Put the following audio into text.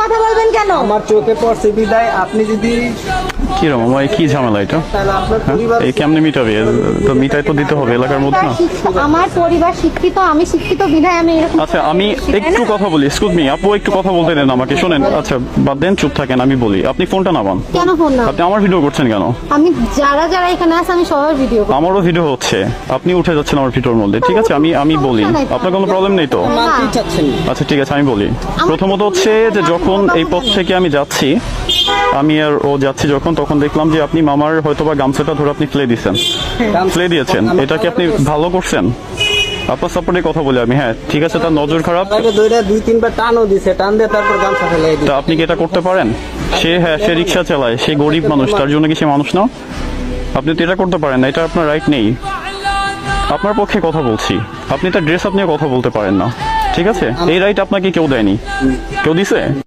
কথা বলবেন কেন? আমার চোখে পড়ছে বিদায় আপনি যদি কি রকম ভাই, কি ঝামেলা এটা? তাহলে আপনার হ্যাঁ? পরিবার এই কেমনে মিটাবে? তো মিটাই তো দিতে হবে এলাকার মধ্যে না। আমার পরিবার শিক্ষিত, আমি শিক্ষিত বিধায় আমি এরকম আচ্ছা আমি একটু কথা বলি, এক্সকিউজ মি আপু, একটু কথা বলতে দেন আমাকে। শোনেন, আচ্ছা বাদ দেন, চুপ থাকেন, আমি বলি। আপনি ফোনটা নামান। কেন ফোন না? আপনি আমার ভিডিও করছেন কেন? আমি যারা যারা এখানে আছে আমি সবার ভিডিও করি। আমারও ভিডিও হচ্ছে, আপনি উঠে যাচ্ছেন আমার ভিডিওর মধ্যে। ঠিক আছে, আমি বলি, আপনার কোনো প্রবলেম নেই তো? মানতেই চাচ্ছেন না। আচ্ছা ঠিক আছে, আমি বলি। প্রথমত হচ্ছে যে যখন এই পথ থেকে আমি যাচ্ছি, আমি আর ও যাচ্ছি যখন, তখন দেখলাম যে আপনি মামার হয়তোবা গামছাটা ধরে আপনি ফেলে দিয়েছেন, ফেলে দিয়েছেন। এটা কি আপনি ভালো করছেন? আপনার সাপোর্টে কথা বলি আমি। হ্যাঁ ঠিক আছে, তার নজর খারাপ। তাকে ধরে 2-3 বার টানও দিছে, টান দিয়ে তারপর গামছা ফেলে তা আপনি কি এটা করতে পারেন? সে রিক্সা চালায়, সে গরিব মানুষ, তার জন্য কি সে মানুষ না? আপনি তো এটা করতে পারেন না, এটা আপনার রাইট নেই। আপনার পক্ষে কথা বলছি, আপনি তার ড্রেস আপ নিয়ে কথা বলতে পারেন না। ঠিক আছে, এই রাইট আপনাকে কেউ দেয়নি। কেউ দিছে?